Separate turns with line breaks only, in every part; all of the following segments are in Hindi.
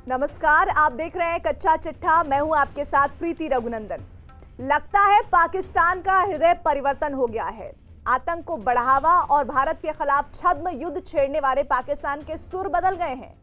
नमस्कार, आप देख रहे हैं कच्चा चिट्ठा। मैं हूं आपके साथ प्रीति रघुनंदन। लगता है पाकिस्तान का हृदय परिवर्तन हो गया है। आतंक को बढ़ावा और भारत के खिलाफ छद्म युद्ध छेड़ने वाले पाकिस्तान के सुर बदल गए हैं।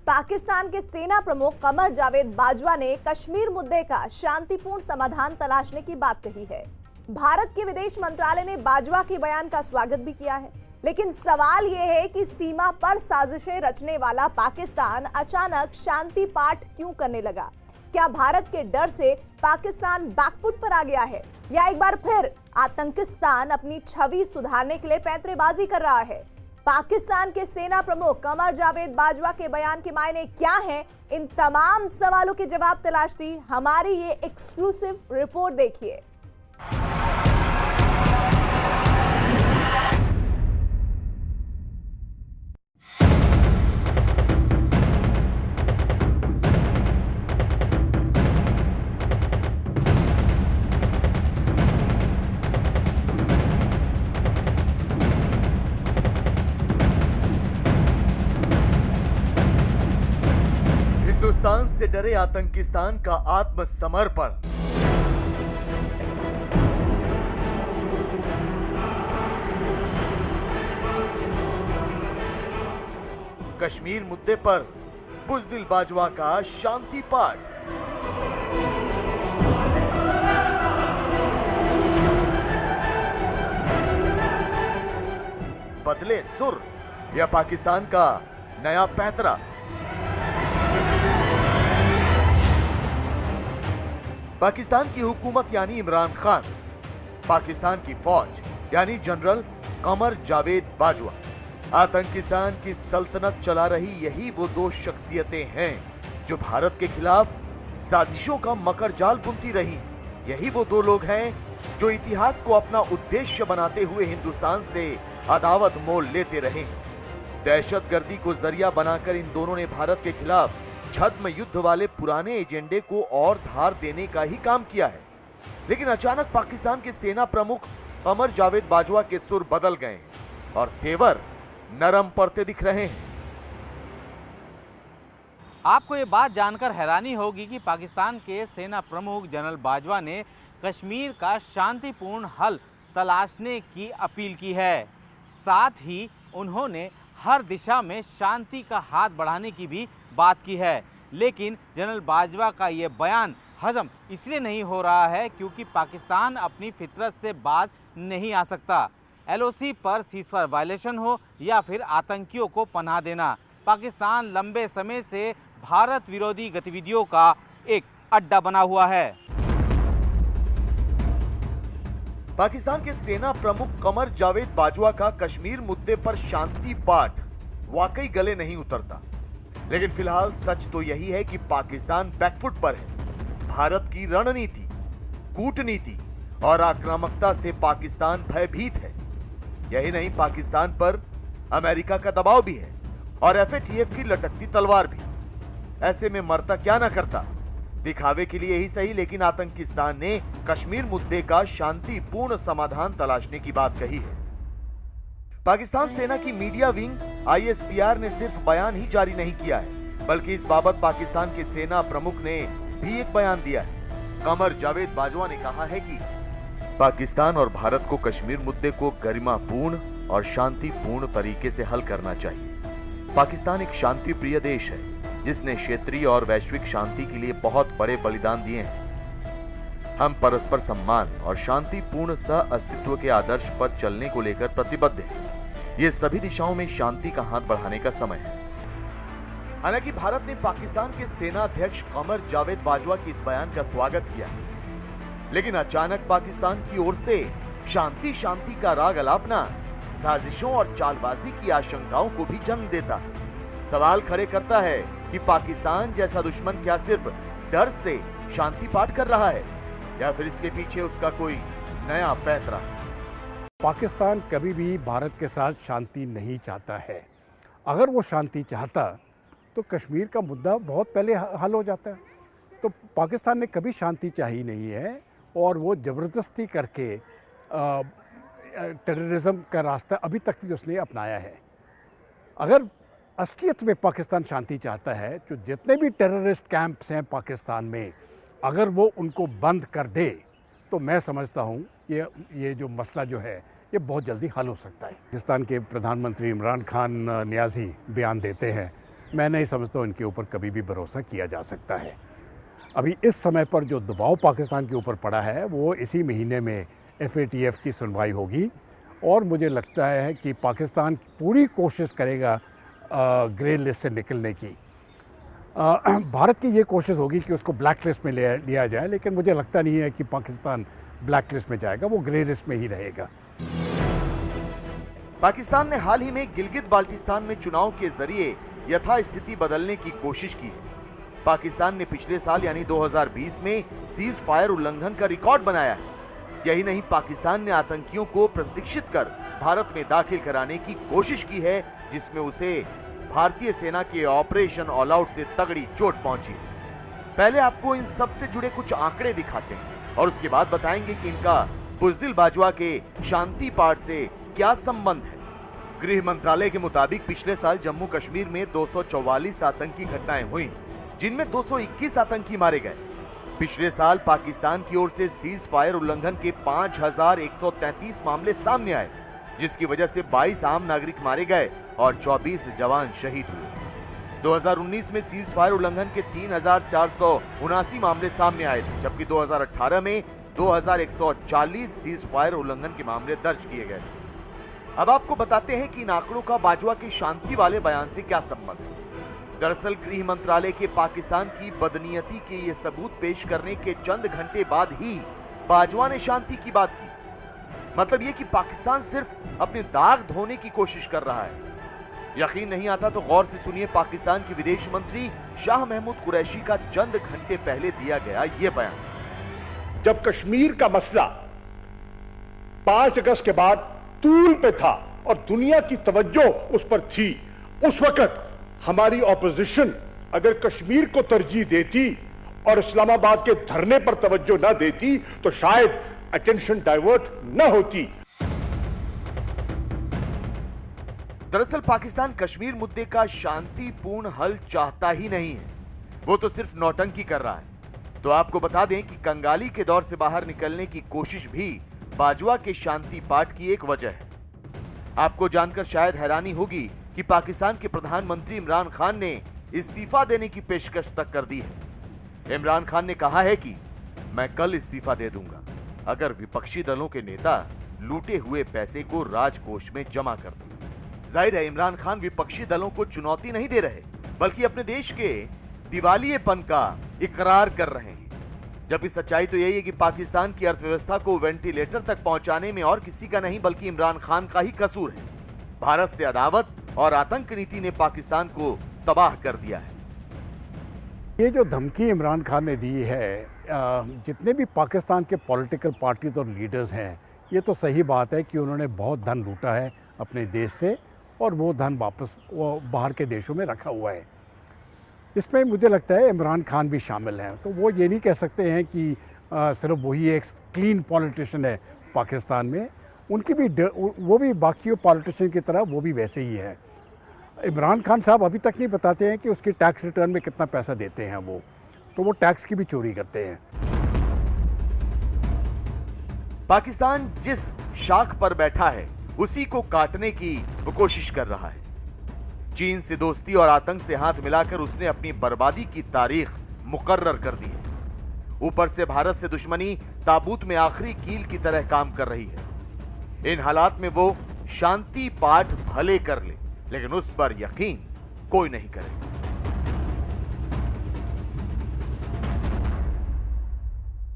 पाकिस्तान के सेना प्रमुख कमर जावेद बाजवा ने कश्मीर मुद्दे का शांतिपूर्ण समाधान तलाशने की बात कही है। भारत के विदेश मंत्रालय ने बाजवा के बयान का स्वागत भी किया है, लेकिन सवाल यह है कि सीमा पर साजिशें रचने वाला पाकिस्तान अचानक शांति पाठ क्यों करने लगा? क्या भारत के डर से पाकिस्तान बैकफुट पर आ गया है, या एक बार फिर आतंकिस्तान अपनी छवि सुधारने के लिए पैंतरेबाजी कर रहा है? पाकिस्तान के सेना प्रमुख कमर जावेद बाजवा के बयान के मायने क्या हैं? इन तमाम सवालों के जवाब तलाशती हमारी ये एक्सक्लूसिव रिपोर्ट देखिए।
हिंदुस्तान से डरे आतंकिस्तान का आत्मसमर्पण। कश्मीर मुद्दे पर बुज़दिल बाजवा का शांति पाठ। बदले सुर या पाकिस्तान का नया पैंतरा? पाकिस्तान की हुकूमत यानी इमरान खान, पाकिस्तान की फौज यानी जनरल कमर जावेद बाजवा, आतंकिस्तान की सल्तनत चला रही यही वो दो शख्सियतें हैं जो भारत के खिलाफ साजिशों का मकर जाल बुनती रही। यही वो दो लोग हैं जो इतिहास को अपना उद्देश्य बनाते हुए हिंदुस्तान से अदावत मोल लेते रहे। दहशतगर्दी को जरिया बनाकर इन दोनों ने भारत के खिलाफ छद्म युद्ध वाले पुराने एजेंडे को और धार देने का ही काम किया है। लेकिन अचानक पाकिस्तान के सेना प्रमुख कमर जावेद बाजवा के सुर बदल गए और तेवर नरम पड़ते दिख रहे हैं।
आपको ये बात जानकर हैरानी होगी कि पाकिस्तान के सेना प्रमुख जनरल बाजवा ने कश्मीर का शांतिपूर्ण हल तलाशने की अपील की है। साथ ही उन्होंने हर दिशा में शांति का हाथ बढ़ाने की भी बात की है। लेकिन जनरल बाजवा का ये बयान हजम इसलिए नहीं हो रहा है क्योंकि पाकिस्तान अपनी फितरत से बाज नहीं आ सकता। एलओसी पर सीजफायर वायलेशन हो या फिर आतंकियों को पनाह देना, पाकिस्तान लंबे समय से भारत विरोधी गतिविधियों का एक अड्डा बना हुआ है।
पाकिस्तान के सेना प्रमुख कमर जावेद बाजवा का कश्मीर मुद्दे पर शांति पाठ वाकई गले नहीं उतरता। लेकिन फिलहाल सच तो यही है कि पाकिस्तान बैकफुट पर है। भारत की रणनीति, कूटनीति और आक्रामकता से पाकिस्तान भयभीत है। यही नहीं, पाकिस्तान पर अमेरिका का दबाव भी है और एफएटीएफ की लटकती तलवार भी। ऐसे में मरता क्या ना करता, दिखावे के लिए ही सही, लेकिन आतंकिस्तान ने कश्मीर मुद्दे का शांतिपूर्ण समाधान तलाशने की बात कही है। पाकिस्तान सेना की मीडिया विंग ISPR ने सिर्फ बयान ही जारी नहीं किया है, बल्कि इस बाबत पाकिस्तान के सेना प्रमुख ने भी एक बयान दिया है। कमर जावेद बाजवा ने कहा है कि पाकिस्तान और भारत को कश्मीर मुद्दे को गरिमापूर्ण और शांतिपूर्ण तरीके से हल करना चाहिए। पाकिस्तान एक शांति प्रिय देश है जिसने क्षेत्रीय और वैश्विक शांति के लिए बहुत बड़े बलिदान दिए हैं। हम परस्पर सम्मान और शांतिपूर्ण सह अस्तित्व के आदर्श पर चलने को लेकर प्रतिबद्ध हैं। ये सभी दिशाओं में शांति का हाथ बढ़ाने का समय है। हालांकि भारत ने पाकिस्तान के सेना अध्यक्ष कमर जावेद बाजवा के इस बयान का स्वागत किया, लेकिन अचानक पाकिस्तान की ओर से शांति का राग अलापना साजिशों और चालबाजी की आशंकाओं को भी जन्म देता है। सवाल खड़े करता है कि पाकिस्तान जैसा दुश्मन क्या सिर्फ डर से शांति पाठ कर रहा है, या फिर इसके पीछे उसका कोई नया पैंतरा?
पाकिस्तान कभी भी भारत के साथ शांति नहीं चाहता है। अगर वो शांति चाहता तो कश्मीर का मुद्दा बहुत पहले हल हो जाता है। तो पाकिस्तान ने कभी शांति चाही नहीं है और वो ज़बरदस्ती करके टेररिज्म का रास्ता अभी तक भी उसने अपनाया है। अगर असलियत में पाकिस्तान शांति चाहता है, जो जितने भी टेररिस्ट कैंप्स हैं पाकिस्तान में, अगर वो उनको बंद कर दे तो मैं समझता हूँ ये जो मसला जो है ये बहुत जल्दी हल हो सकता है। पाकिस्तान के प्रधानमंत्री इमरान खान न्याजी बयान देते हैं, मैं नहीं समझता हूँ इनके ऊपर कभी भी भरोसा किया जा सकता है। अभी इस समय पर जो दबाव पाकिस्तान के ऊपर पड़ा है वो इसी महीने में FATF की सुनवाई होगी और मुझे लगता है कि पाकिस्तान पूरी कोशिश करेगा ग्रे लिस्ट से निकलने की। भारत की ये कोशिश होगी कि उसको ब्लैक लिस्ट में लिया जाए, लेकिन मुझे लगता नहीं है कि पाकिस्तान ब्लैक लिस्ट में जाएगा, वो ग्रे लिस्ट में ही रहेगा।
पाकिस्तान ने हाल ही में गिलगित बाल्टिस्तान में चुनाव के जरिए यथास्थिति बदलने की कोशिश की है। पाकिस्तान ने पिछले साल यानी 2020 में सीज फायर उल्लंघन का रिकॉर्ड बनाया है। यही नहीं, पाकिस्तान ने आतंकियों को प्रशिक्षित कर भारत में दाखिल कराने की कोशिश की है, जिसमें उसे भारतीय सेना के ऑपरेशन ऑल आउट से तगड़ी चोट पहुंची। पहले आपको इन सब से जुड़े कुछ आंकड़े दिखाते हैं और उसके बाद बताएंगे कि इनका बुज़दिल बाजवा के शांति पाठ से क्या संबंध है। गृह मंत्रालय के मुताबिक पिछले साल जम्मू कश्मीर में 244 आतंकी घटनाएं हुई, जिनमें 221 आतंकी मारे गए। पिछले साल पाकिस्तान की ओर से सीज फायर उल्लंघन के 5133 मामले सामने आए, जिसकी वजह से 22 आम नागरिक मारे गए और 24 जवान शहीद हुए। 2019 में सीज फायर उल्लंघन के 3479 मामले सामने आए थे, जबकि 2018 में 2140 सीज फायर उल्लंघन के मामले दर्ज किए गए। अब आपको बताते हैं कि इन आंकड़ों का बाजवा के शांति वाले बयान से क्या संबंध है। दरअसल गृह मंत्रालय के पाकिस्तान की बदनीयती के ये सबूत पेश करने के चंद घंटे बाद ही बाजवा ने शांति की बात की। मतलब ये कि पाकिस्तान सिर्फ अपने दाग धोने की कोशिश कर रहा है। यकीन नहीं आता तो गौर से सुनिए पाकिस्तान के विदेश मंत्री शाह महमूद कुरैशी का चंद घंटे पहले दिया गया ये बयान।
जब कश्मीर का मसला 5 अगस्त के बाद तूल पे था और दुनिया की तवज्जो उस पर थी, उस वक्त हमारी ऑपोजिशन अगर कश्मीर को तरजीह देती और इस्लामाबाद के धरने पर तवज्जो न देती तो शायद अटेंशन डाइवर्ट न होती।
दरअसल पाकिस्तान कश्मीर मुद्दे का शांतिपूर्ण हल चाहता ही नहीं है, वो तो सिर्फ नौटंकी कर रहा है। तो आपको बता दें कि कंगाली के दौर से बाहर निकलने की कोशिश भी बाजवा के शांति पाठ की एक वजह है। आपको जानकर शायद हैरानी होगी कि पाकिस्तान के प्रधानमंत्री इमरान खान ने इस्तीफा देने की पेशकश तक कर दी है। इमरान खान ने कहा है कि मैं कल इस्तीफा दे दूंगा अगर विपक्षी दलों के नेता लूटे हुए पैसे को राजकोष में जमा कर दें। जाहिर है इमरान खान विपक्षी दलों को चुनौती नहीं दे रहे, बल्कि अपने देश के दिवालियेपन का इकरार कर रहे हैं। जबकि सच्चाई तो यही है कि पाकिस्तान की अर्थव्यवस्था को वेंटिलेटर तक पहुंचाने में और किसी का नहीं बल्कि इमरान खान का ही कसूर है। भारत से अदावत और आतंक नीति ने पाकिस्तान को तबाह कर दिया है।
ये जो धमकी इमरान खान ने दी है, जितने भी पाकिस्तान के पॉलिटिकल पार्टीज और लीडर्स हैं, ये तो सही बात है कि उन्होंने बहुत धन लूटा है अपने देश से और वो धन वापस वो बाहर के देशों में रखा हुआ है। इसमें मुझे लगता है इमरान खान भी शामिल हैं। तो वो ये नहीं कह सकते हैं कि सिर्फ वही एक क्लीन पॉलिटिशियन है पाकिस्तान में, उनकी भी वो भी बाकी पॉलिटिशियन की तरह वो भी वैसे ही है। इमरान खान साहब अभी तक नहीं बताते हैं कि उसकी टैक्स रिटर्न में कितना पैसा देते हैं वो, तो वो टैक्स की भी चोरी करते हैं।
पाकिस्तान जिस शाख पर बैठा है उसी को काटने की वो कोशिश कर रहा है। चीन से दोस्ती और आतंक से हाथ मिलाकर उसने अपनी बर्बादी की तारीख मुकर्रर कर दी है। ऊपर से भारत से दुश्मनी ताबूत में आखिरी कील की तरह काम कर रही है। इन हालात में वो शांति पाठ भले कर ले, लेकिन उस पर यकीन कोई नहीं करेगा।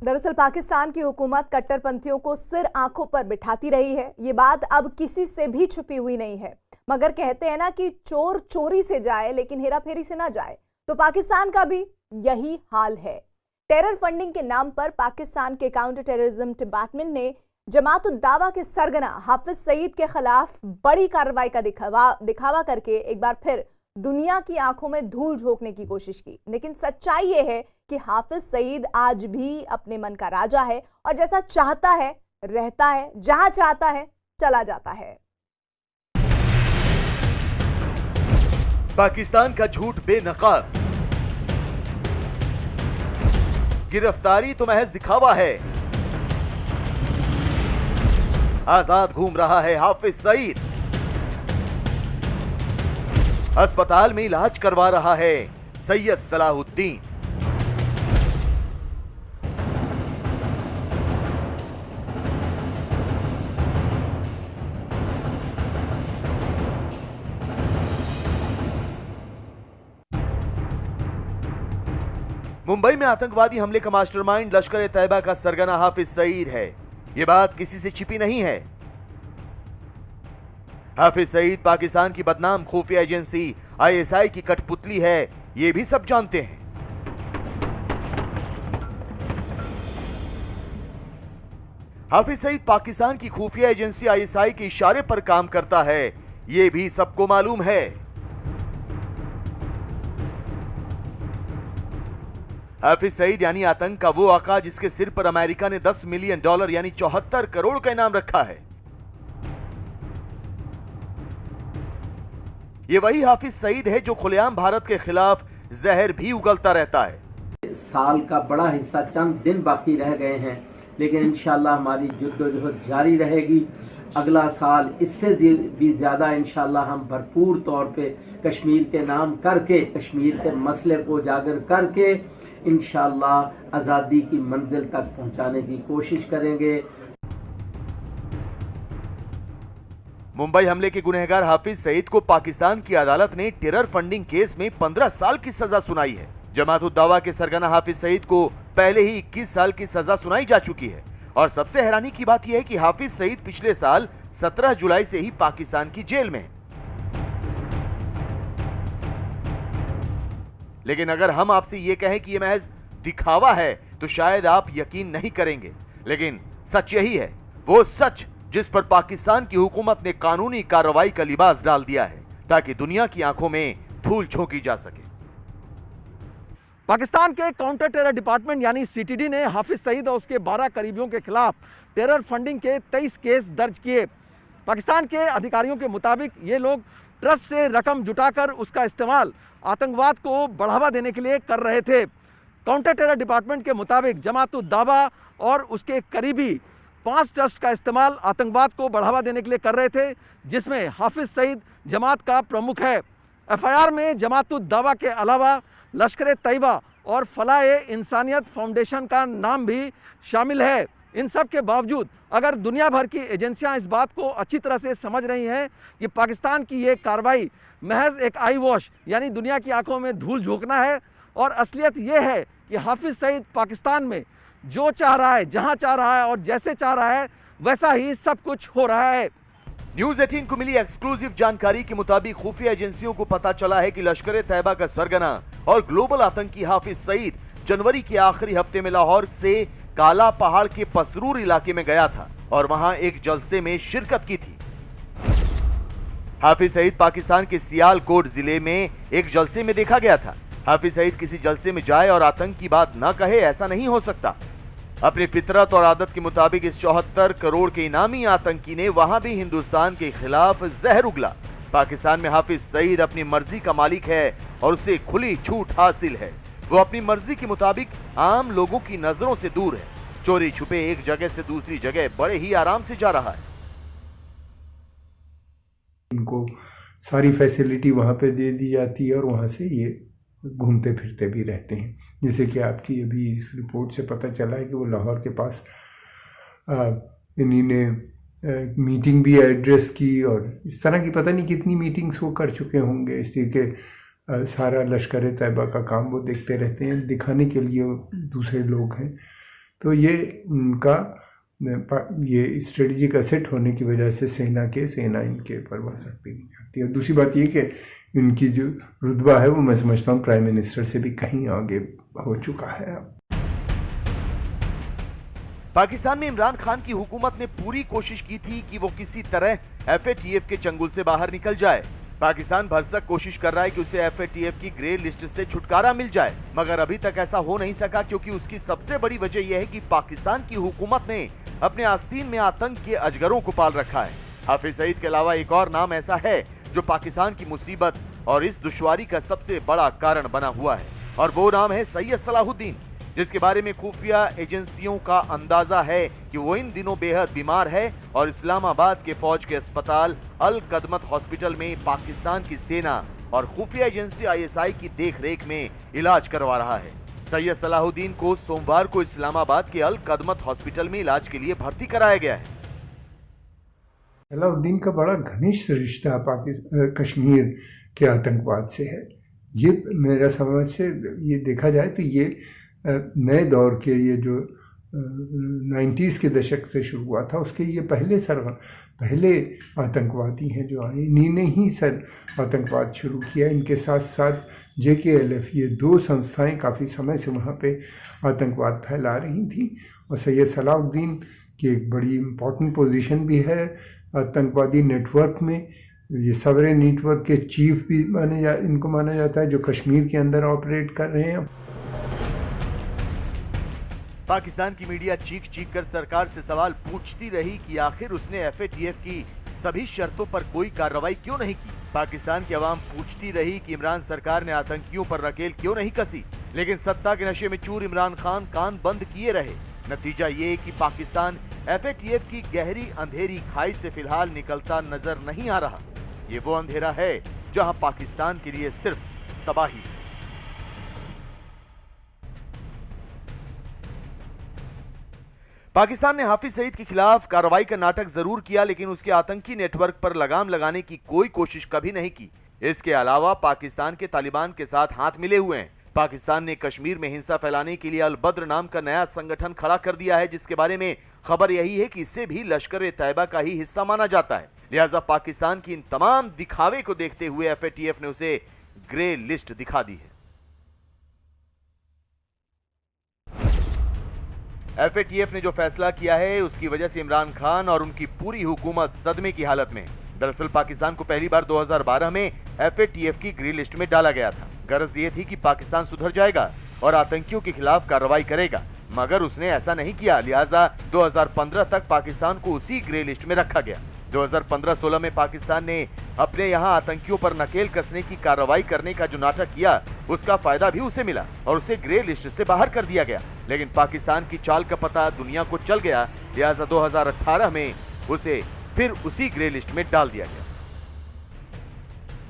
दरअसल पाकिस्तान की हुकूमत कट्टरपंथियों को सिर आंखों पर बिठाती रही है। ये बात अब किसी से भी छुपी हुई नहीं है। मगर कहते हैं ना कि चोर चोरी से जाए लेकिन हेराफेरी से ना जाए, तो पाकिस्तान का भी यही हाल है। टेरर फंडिंग के नाम पर पाकिस्तान के काउंटर टेररिज्म डिपार्टमेंट ने जमात उद दावा के सरगना हाफिज सईद के खिलाफ बड़ी कार्रवाई का दिखावा करके एक बार फिर दुनिया की आंखों में धूल झोंकने की कोशिश की। लेकिन सच्चाई यह है कि हाफिज सईद आज भी अपने मन का राजा है और जैसा चाहता है रहता है, जहां चाहता है चला जाता है।
पाकिस्तान का झूठ बेनकाब, गिरफ्तारी तो महज दिखावा है। आजाद घूम रहा है हाफिज सईद, अस्पताल में इलाज करवा रहा है सैयद सलाहुद्दीन। मुंबई में आतंकवादी हमले का मास्टरमाइंड लश्कर-ए-तैयबा का सरगना हाफिज सईद है। यह बात किसी से छिपी नहीं है। हाफिज सईद पाकिस्तान की बदनाम खुफिया एजेंसी आईएसआई की कठपुतली है, यह भी सब जानते हैं। हाफिज सईद पाकिस्तान की खुफिया एजेंसी आईएसआई के इशारे पर काम करता है, यह भी सबको मालूम है। हाफिज सईद यानी आतंक का वो आका जिसके सिर पर अमेरिका ने $10 मिलियन यानी 74 करोड़ का इनाम रखा है। ये वही हाफिज सईद है जो खुलेआम भारत के खिलाफ जहर भी उगलता रहता है।
साल का बड़ा हिस्सा चंद दिन बाकी रह गए हैं, लेकिन इंशाल्लाह हमारी जद्दोजहद जारी रहेगी। अगला साल इससे भी ज़्यादा इंशाल्लाह हम भरपूर तौर पे कश्मीर के नाम करके, कश्मीर के मसले को उजागर करके इंशाल्लाह आज़ादी की मंजिल तक पहुंचाने की कोशिश करेंगे।
मुंबई हमले के गुनहगार हाफिज सईद को पाकिस्तान की अदालत ने टेरर फंडिंग केस में 15 साल की सजा सुनाई है। जमात-उद-दावा के सरगना हाफिज सईद को पहले ही 21 साल की सजा सुनाई जा चुकी है। और सबसे हैरानी की बात यह है कि हाफिज सईद पिछले साल 17 जुलाई से ही पाकिस्तान की जेल में है। लेकिन अगर हम आपसे ये कहें कि यह महज दिखावा है तो शायद आप यकीन नहीं करेंगे, लेकिन सच यही है, वो सच जिस पर पाकिस्तान की हुकूमत ने कानूनी कार्रवाई का लिबास डाल दिया है ताकि दुनिया की आंखों में धूल झोंकी जा सके।
पाकिस्तान के काउंटर टेरर डिपार्टमेंट यानी सीटीडी ने हाफिज सईद और उसके 12 करीबियों के खिलाफ टेरर फंडिंग के 23 केस दर्ज किए। पाकिस्तान के अधिकारियों के मुताबिक ये लोग ट्रस्ट से रकम जुटाकर उसका इस्तेमाल आतंकवाद को बढ़ावा देने के लिए कर रहे थे। काउंटर टेरर डिपार्टमेंट के मुताबिक जमात-उद-दावा और उसके करीबी 5 ट्रस्ट का इस्तेमाल आतंकवाद को बढ़ावा देने के लिए कर रहे थे, जिसमें हाफिज सईद जमात का प्रमुख है। एफआईआर में जमात-उद-दावा के अलावा लश्कर-ए-तैयबा और फलाह-ए-इंसानियत फाउंडेशन का नाम भी शामिल है। इन सब के बावजूद अगर दुनिया भर की एजेंसियां इस बात को अच्छी तरह से समझ रही हैं कि पाकिस्तान की ये कार्रवाई महज एक आई वॉश यानी दुनिया की आंखों में धूल झोंकना है, और असलियत ये है कि हाफिज सईद पाकिस्तान में जो चाह रहा है, जहां चाह रहा है और जैसे चाह रहा है वैसा ही सब कुछ हो रहा है।
न्यूज 18 को मिली एक्सक्लूसिव जानकारी के मुताबिक खुफिया एजेंसियों को पता चला है कि लश्कर-ए-तैयबा का सरगना और ग्लोबल आतंकी हाफिज सईद जनवरी के आखिरी हफ्ते में लाहौर से काला पहाड़ के पसरूर इलाके में गया था और वहां एक जलसे में शिरकत की थी। हाफिज सईद पाकिस्तान के सियालकोट जिले में एक जलसे में देखा गया था। हाफिज सईद किसी जलसे में जाए और आतंक की बात न कहे, ऐसा नहीं हो सकता। अपनी फितरत और आदत के मुताबिक इस 74 करोड़ के इनामी आतंकी ने वहां भी हिंदुस्तान के खिलाफ जहर उगला। पाकिस्तान में हाफिज सईद अपनी मर्जी का मालिक है और उसे खुली छूट हासिल है। वो अपनी मर्जी के मुताबिक आम लोगों की नजरों से दूर है, चोरी छुपे एक जगह से दूसरी जगह बड़े ही आराम से जा रहा है।
इनको सारी फैसिलिटी वहाँ पे दे दी जाती है और वहाँ से ये घूमते फिरते भी रहते हैं। जैसे कि आपकी अभी इस रिपोर्ट से पता चला है कि वो लाहौर के पास इन्हीं ने मीटिंग भी एड्रेस की और इस तरह की पता नहीं कितनी मीटिंग्स वो कर चुके होंगे। इसलिए कि सारा लश्कर-ए-तैयबा का काम वो देखते रहते हैं, दिखाने के लिए दूसरे लोग हैं। तो ये उनका ये स्ट्रेटजिक एसेट होने की वजह से सेना इनके परवाह सकती नहीं करती है। और दूसरी बात ये कि इनकी जो रुतबा है वो मैं समझता हूँ प्राइम मिनिस्टर से भी कहीं आगे हो चुका है।
पाकिस्तान में इमरान खान की हुकूमत ने पूरी कोशिश की थी कि वो किसी तरह एफएटीएफ के चंगुल से बाहर निकल जाए। पाकिस्तान भरसक कोशिश कर रहा है कि उसे एफएटीएफ की ग्रे लिस्ट से छुटकारा मिल जाए, मगर अभी तक ऐसा हो नहीं सका, क्योंकि उसकी सबसे बड़ी वजह यह है कि पाकिस्तान की हुकूमत ने अपने आस्तीन में आतंक के अजगरों को पाल रखा है। हाफिज सईद के अलावा एक और नाम ऐसा है जो पाकिस्तान की मुसीबत और इस दुश्वारी का सबसे बड़ा कारण बना हुआ है, और वो नाम है सैयद सलाहुद्दीन, जिसके बारे में खुफिया एजेंसियों का अंदाजा है कि वो इन दिनों बेहद बीमार है और इस्लामाबाद के फौज के अस्पताल अल कदमत हॉस्पिटल में पाकिस्तान की सेना और खुफिया एजेंसी ISI की देखरेख में इलाज करवा रहा है। सैयद सलाहुद्दीन को सोमवार को इस्लामाबाद के अल कदमत हॉस्पिटल में इलाज के लिए भर्ती कराया गया है।
सलाहुद्दीन का बड़ा घनिष्ठ रिश्ता कश्मीर के आतंकवाद से है। ये मेरा समझ से ये देखा जाए तो ये नए दौर के, ये जो 90s के दशक से शुरू हुआ था, उसके ये पहले आतंकवादी हैं जो आए। इन्हीं ने ही आतंकवाद शुरू किया। इनके साथ साथ JKLF, ये दो संस्थाएं काफ़ी समय से वहाँ पे आतंकवाद फैला रही थी। और सैयद सलाहुद्दीन की एक बड़ी इम्पोर्टेंट पोजीशन भी है आतंकवादी नेटवर्क में। ये सवरेन नेटवर्क के चीफ भी इनको माना जाता है, जो कश्मीर के अंदर ऑपरेट कर रहे हैं।
पाकिस्तान की मीडिया चीख चीख कर सरकार से सवाल पूछती रही कि आखिर उसने FATF की सभी शर्तों पर कोई कार्रवाई क्यों नहीं की। पाकिस्तान की आवाम पूछती रही कि इमरान सरकार ने आतंकियों पर नकेल क्यों नहीं कसी। लेकिन सत्ता के नशे में चूर इमरान खान कान बंद किए रहे। नतीजा ये कि पाकिस्तान FATF की गहरी अंधेरी खाई से फिलहाल निकलता नजर नहीं आ रहा। ये वो अंधेरा है जहां पाकिस्तान के लिए सिर्फ तबाही। पाकिस्तान ने हाफिज सईद के खिलाफ कार्रवाई का नाटक जरूर किया, लेकिन उसके आतंकी नेटवर्क पर लगाम लगाने की कोई कोशिश कभी नहीं की। इसके अलावा पाकिस्तान के तालिबान के साथ हाथ मिले हुए हैं। पाकिस्तान ने कश्मीर में हिंसा फैलाने के लिए अल बद्र नाम का नया संगठन खड़ा कर दिया है, जिसके बारे में खबर यही है कि इसे भी लश्कर तैयबा का ही हिस्सा माना जाता है। लिहाजा पाकिस्तान की इन तमाम दिखावे को देखते हुए FATF ने उसे ग्रे लिस्ट दिखा दी है। FATF ने जो फैसला किया है उसकी वजह से इमरान खान और उनकी पूरी हुकूमत सदमे की हालत में। दरअसल पाकिस्तान को पहली बार 2012 में FATF की ग्रे लिस्ट में डाला गया था। गरज ये थी कि पाकिस्तान सुधर जाएगा और आतंकियों के खिलाफ कार्रवाई करेगा, मगर उसने ऐसा नहीं किया। लिहाजा 2015 तक पाकिस्तान को उसी ग्रे लिस्ट में रखा गया। 2015-16 में पाकिस्तान ने अपने यहां आतंकियों पर नकेल कसने की कार्रवाई करने का जो नाटक किया, उसका फायदा भी उसे मिला और उसे ग्रे लिस्ट से बाहर कर दिया गया। लेकिन पाकिस्तान की चाल का पता दुनिया को चल गया। लिहाजा 2018 में उसे फिर उसी ग्रे लिस्ट में डाल दिया गया।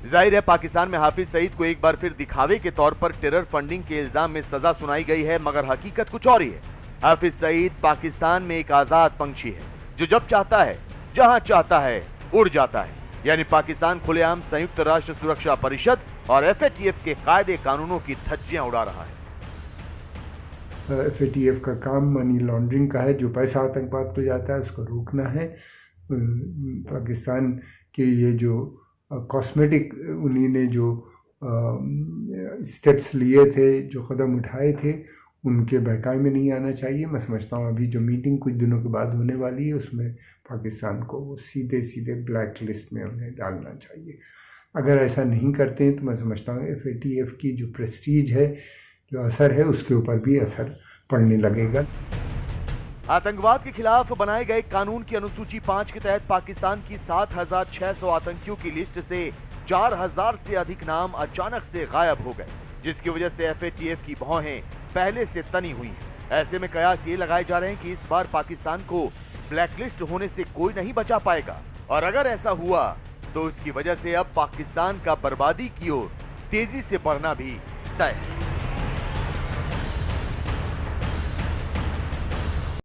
जाहिर है पाकिस्तान में हाफिज सईद को एक बार फिर दिखावे के तौर पर टेरर फंडिंग के इल्जाम में सजा सुनाई गई है, मगर हकीकत कुछ और ही है। हाफिज सईद पाकिस्तान में एक आजाद पंछी है जो जब चाहता है, जहां चाहता है, उड़ जाता है। यानी पाकिस्तान खुलेआम संयुक्त राष्ट्र सुरक्षा परिषद और FATF के कायदे कानूनों की धज्जियां उड़ा रहा है।
FATF का काम मनी लॉन्ड्रिंग का है। जो पैसा आतंकवाद को जाता है उसको रोकना है। पाकिस्तान के ये जो कॉस्मेटिक, उन्हीं ने जो स्टेप्स लिए थे, जो कदम उठाए थे, उनके बहकावे में नहीं आना चाहिए। मैं समझता हूँ अभी जो मीटिंग कुछ दिनों के बाद होने वाली है उसमें पाकिस्तान को सीधे सीधे ब्लैक लिस्ट में उन्हें डालना चाहिए। अगर ऐसा नहीं करते हैं तो मैं समझता हूँ FATF की जो प्रेस्टीज है, जो असर है, उसके ऊपर भी असर पड़ने लगेगा।
आतंकवाद के खिलाफ बनाए गए कानून की अनुसूची 5 के तहत पाकिस्तान की 7,600 आतंकियों की लिस्ट से 4,000 से अधिक नाम अचानक से गायब हो गए, जिसकी वजह से FATF की भौहें पहले से तनी हुई हैं। ऐसे में कयास ये लगाए जा रहे हैं कि इस बार पाकिस्तान को ब्लैकलिस्ट होने से कोई नहीं बचा पाएगा, और अगर ऐसा हुआ तो उसकी वजह से अब पाकिस्तान का बर्बादी की ओर तेजी से बढ़ना भी तय है।